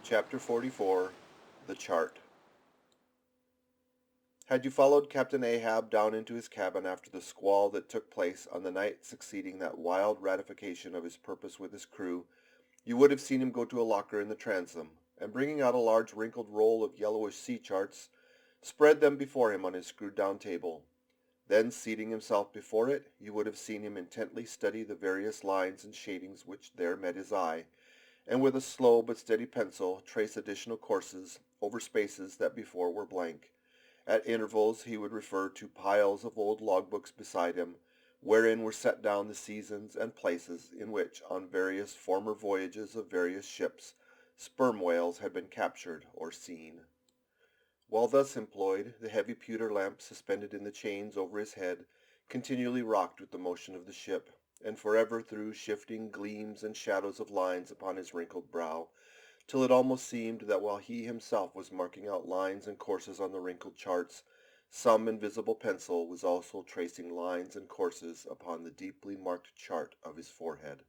Chapter 44 The Chart. Had you followed Captain Ahab down into his cabin after the squall that took place on the night succeeding that wild ratification of his purpose with his crew, you would have seen him go to a locker in the transom, and bringing out a large wrinkled roll of yellowish sea charts, spread them before him on his screwed-down table. Then, seating himself before it, you would have seen him intently study the various lines and shadings which there met his eye, and with a slow but steady pencil trace additional courses over spaces that before were blank. At intervals he would refer to piles of old logbooks beside him, wherein were set down the seasons and places in which, on various former voyages of various ships, sperm whales had been captured or seen. While thus employed, the heavy pewter lamp suspended in the chains over his head continually rocked with the motion of the ship, and forever threw shifting gleams and shadows of lines upon his wrinkled brow, till it almost seemed that while he himself was marking out lines and courses on the wrinkled charts, some invisible pencil was also tracing lines and courses upon the deeply marked chart of his forehead.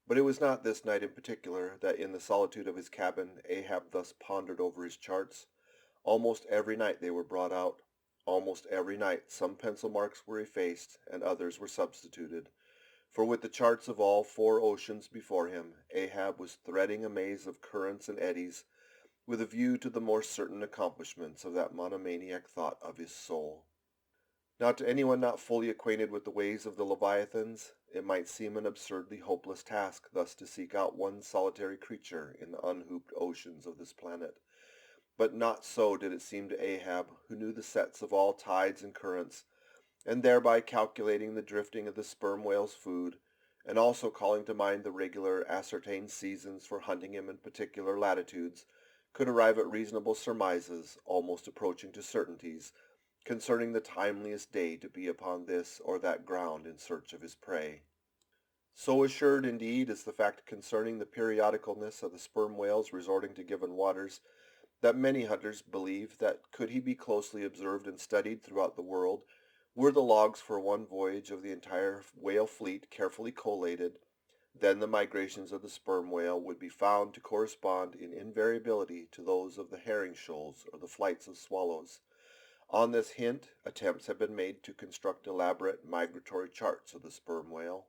But it was not this night in particular that in the solitude of his cabin Ahab thus pondered over his charts. Almost every night they were brought out. Almost every night some pencil marks were effaced and others were substituted. For with the charts of all four oceans before him, Ahab was threading a maze of currents and eddies, with a view to the more certain accomplishments of that monomaniac thought of his soul. Now to anyone not fully acquainted with the ways of the Leviathans, it might seem an absurdly hopeless task thus to seek out one solitary creature in the unhooped oceans of this planet. But not so did it seem to Ahab, who knew the sets of all tides and currents, and thereby calculating the drifting of the sperm whale's food, and also calling to mind the regular ascertained seasons for hunting him in particular latitudes, could arrive at reasonable surmises, almost approaching to certainties, concerning the timeliest day to be upon this or that ground in search of his prey. So assured, indeed, is the fact concerning the periodicalness of the sperm whales resorting to given waters, that many hunters believe that could he be closely observed and studied throughout the world, were the logs for one voyage of the entire whale fleet carefully collated, then the migrations of the sperm whale would be found to correspond in invariability to those of the herring shoals or the flights of swallows. On this hint, attempts have been made to construct elaborate migratory charts of the sperm whale.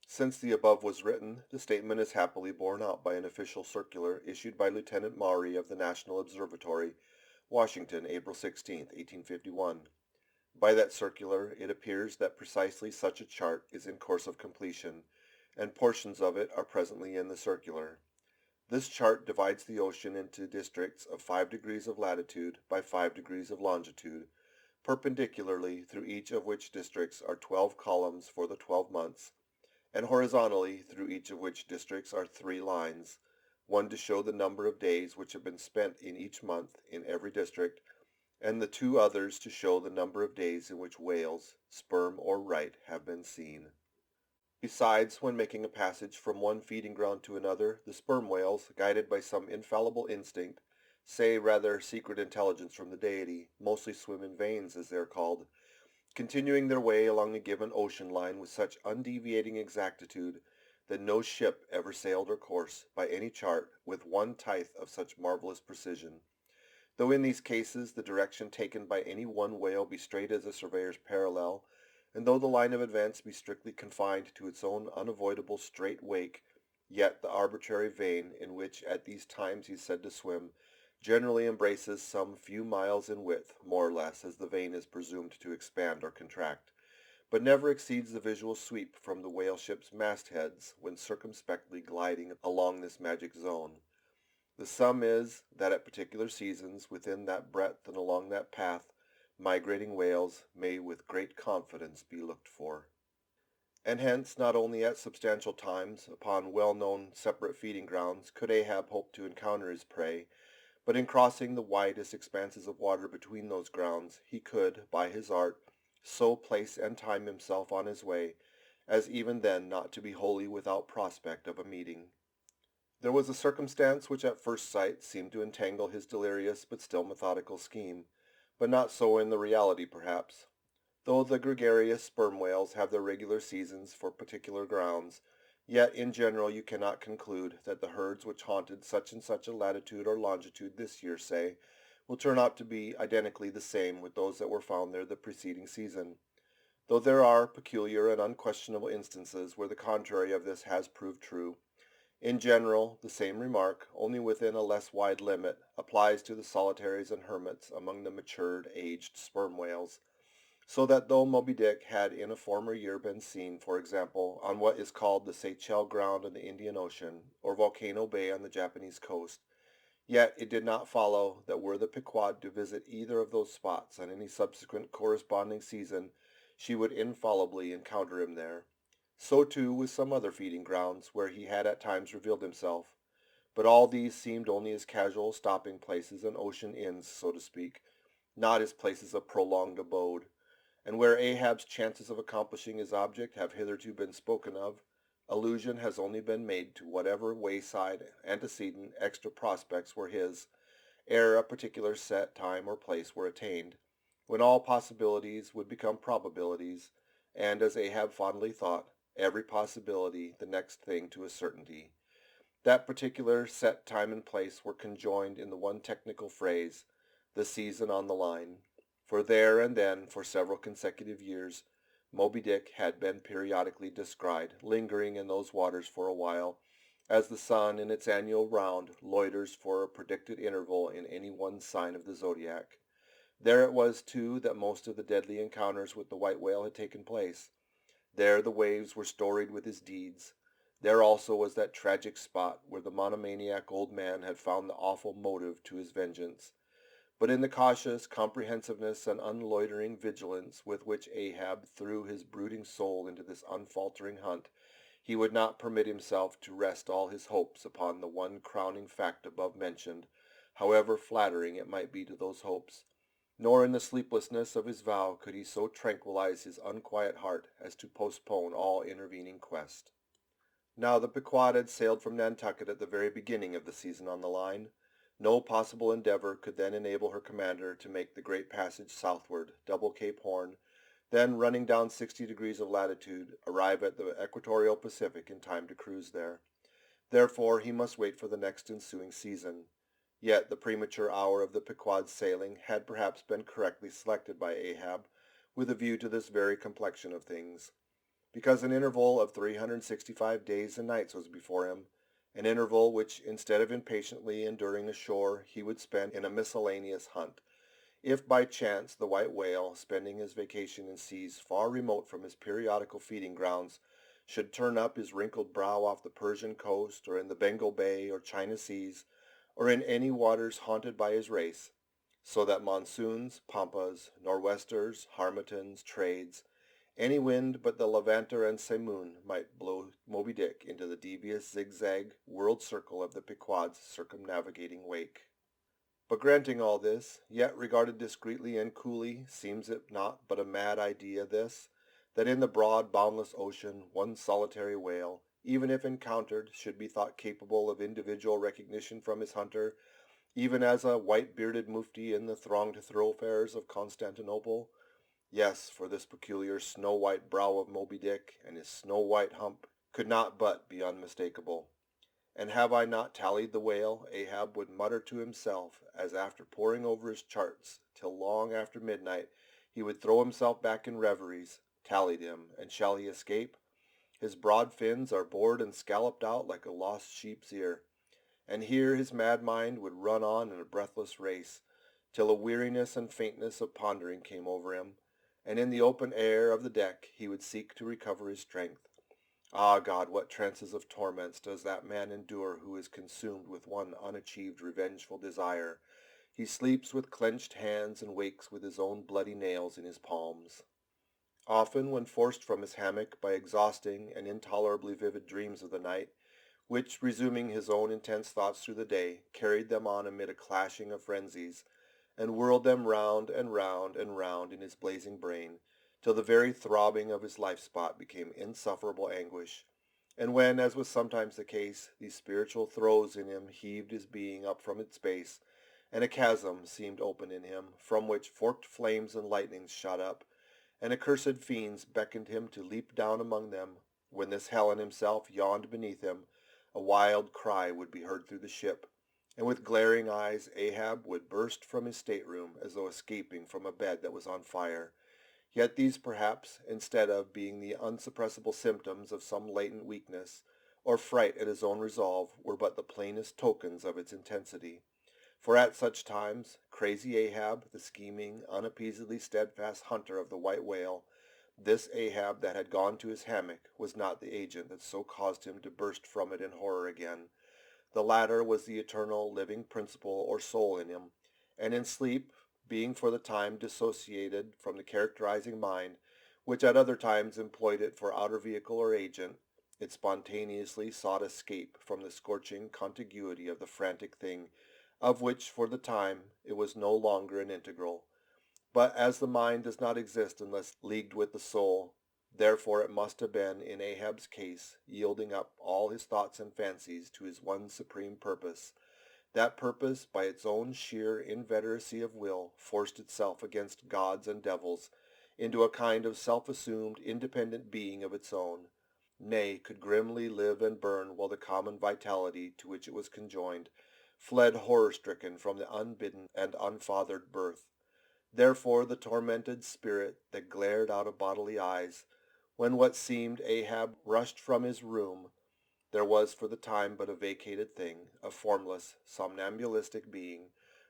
Since the above was written, the statement is happily borne out by an official circular issued by Lieutenant Maury of the National Observatory, Washington, April 16, 1851. By that circular it appears that precisely such a chart is in course of completion, and portions of it are presently in the circular. This chart divides the ocean into districts of 5 degrees of latitude by 5 degrees of longitude, perpendicularly through each of which districts are 12 columns for the 12 months, and horizontally through each of which districts are 3 lines, one to show the number of days which have been spent in each month in every district, and the 2 others to show the number of days in which whales, sperm or right, have been seen. Besides, when making a passage from one feeding ground to another, the sperm whales, guided by some infallible instinct, say rather secret intelligence from the deity, mostly swim in veins, as they are called, continuing their way along a given ocean line with such undeviating exactitude that no ship ever sailed her course, by any chart, with 1/10 of such marvelous precision, though in these cases the direction taken by any one whale be straight as a surveyor's parallel, and though the line of advance be strictly confined to its own unavoidable straight wake, yet the arbitrary vein in which at these times he is said to swim generally embraces some few miles in width, more or less, as the vein is presumed to expand or contract, but never exceeds the visual sweep from the whale ship's mastheads when circumspectly gliding along this magic zone. The sum is, that at particular seasons, within that breadth and along that path, migrating whales may with great confidence be looked for. And hence, not only at substantial times, upon well-known separate feeding grounds, could Ahab hope to encounter his prey, but in crossing the widest expanses of water between those grounds, he could, by his art, so place and time himself on his way, as even then not to be wholly without prospect of a meeting. There was a circumstance which at first sight seemed to entangle his delirious but still methodical scheme, but not so in the reality perhaps. Though the gregarious sperm whales have their regular seasons for particular grounds, Yet in general you cannot conclude that the herds which haunted such and such a latitude or longitude this year, say, will turn out to be identically the same with those that were found there the preceding season, though there are peculiar and unquestionable instances where the contrary of this has proved true. In general, the same remark, only within a less wide limit, applies to the solitaries and hermits among the matured, aged sperm whales, so that though Moby Dick had in a former year been seen, for example, on what is called the Seychelles Ground in the Indian Ocean, or Volcano Bay on the Japanese coast, yet it did not follow that were the Pequod to visit either of those spots on any subsequent corresponding season, she would infallibly encounter him there. So too with some other feeding grounds where he had at times revealed himself, but all these seemed only as casual stopping places and ocean inns, so to speak, not as places of prolonged abode. And where Ahab's chances of accomplishing his object have hitherto been spoken of, allusion has only been made to whatever wayside, antecedent, extra prospects were his, ere a particular set time or place were attained, when all possibilities would become probabilities, and, as Ahab fondly thought, every possibility the next thing to a certainty. That particular set time and place were conjoined in the one technical phrase, the season on the line. For there and then, for several consecutive years, Moby Dick had been periodically descried, lingering in those waters for a while, as the sun in its annual round loiters for a predicted interval in any one sign of the zodiac. There it was, too, that most of the deadly encounters with the white whale had taken place. There the waves were storied with his deeds. There also was that tragic spot where the monomaniac old man had found the awful motive to his vengeance. But in the cautious comprehensiveness and unloitering vigilance with which Ahab threw his brooding soul into this unfaltering hunt, he would not permit himself to rest all his hopes upon the one crowning fact above mentioned, however flattering it might be to those hopes. Nor in the sleeplessness of his vow could he so tranquilize his unquiet heart as to postpone all intervening quest. Now the Pequod had sailed from Nantucket at the very beginning of the season on the line. No possible endeavor could then enable her commander to make the great passage southward, double Cape Horn, then running down 60 degrees of latitude, arrive at the equatorial Pacific in time to cruise there. Therefore he must wait for the next ensuing season. Yet the premature hour of the Pequod's sailing had perhaps been correctly selected by Ahab, with a view to this very complexion of things, because an interval of 365 days and nights was before him, an interval which, instead of impatiently enduring ashore, he would spend in a miscellaneous hunt. If by chance the white whale, spending his vacation in seas far remote from his periodical feeding grounds, should turn up his wrinkled brow off the Persian coast, or in the Bengal Bay or China seas, or in any waters haunted by his race, so that monsoons, pampas, nor'westers, harmatins, trades, any wind but the levanter and simoon might blow Moby Dick into the devious zigzag world circle of the Pequod's circumnavigating wake. But granting all this, yet regarded discreetly and coolly, seems it not but a mad idea this, that in the broad boundless ocean one solitary whale, even if encountered, should be thought capable of individual recognition from his hunter, even as a white-bearded mufti in the thronged thoroughfares of Constantinople? Yes, for this peculiar snow-white brow of Moby Dick and his snow-white hump could not but be unmistakable. And have I not tallied the whale, Ahab would mutter to himself, as after poring over his charts till long after midnight he would throw himself back in reveries, tallied him, and shall he escape? His broad fins are bored and scalloped out like a lost sheep's ear. And here his mad mind would run on in a breathless race, till a weariness and faintness of pondering came over him, and in the open air of the deck he would seek to recover his strength. Ah, God, what trances of torments does that man endure who is consumed with one unachieved revengeful desire! He sleeps with clenched hands and wakes with his own bloody nails in his palms. Often, when forced from his hammock by exhausting and intolerably vivid dreams of the night, which, resuming his own intense thoughts through the day, carried them on amid a clashing of frenzies, and whirled them round and round and round in his blazing brain, till the very throbbing of his life-spot became insufferable anguish, and when, as was sometimes the case, these spiritual throes in him heaved his being up from its base, and a chasm seemed open in him, from which forked flames and lightnings shot up, and accursed fiends beckoned him to leap down among them, When this Helen himself yawned beneath him, a wild cry would be heard through the ship, and with glaring eyes Ahab would burst from his stateroom as though escaping from a bed that was on fire. Yet these perhaps, instead of being the unsuppressible symptoms of some latent weakness, or fright at his own resolve, were but the plainest tokens of its intensity. For at such times, crazy Ahab, the scheming, unappeasedly steadfast hunter of the white whale, this Ahab that had gone to his hammock, was not the agent that so caused him to burst from it in horror again. The latter was the eternal living principle or soul in him, and in sleep, being for the time dissociated from the characterizing mind, which at other times employed it for outer vehicle or agent, it spontaneously sought escape from the scorching contiguity of the frantic thing, of which for the time it was no longer an integral. But as the mind does not exist unless leagued with the soul, therefore it must have been in Ahab's case, yielding up all his thoughts and fancies to his one supreme purpose. That purpose, by its own sheer inveteracy of will, forced itself against gods and devils into a kind of self-assumed, independent being of its own, nay, could grimly live and burn while the common vitality to which it was conjoined fled horror-stricken from the unbidden and unfathered birth. Therefore the tormented spirit that glared out of bodily eyes, when what seemed Ahab rushed from his room, there was for the time but a vacated thing, a formless, somnambulistic being,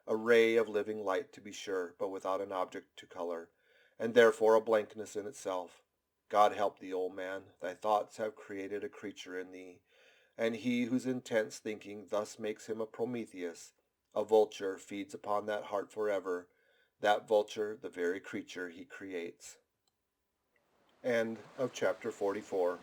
a ray of living light to be sure, but without an object to color, and therefore a blankness in itself. God help thee, old man, thy thoughts have created a creature in thee, and he whose intense thinking thus makes him a Prometheus, a vulture, feeds upon that heart forever, that vulture the very creature he creates. End of chapter 44.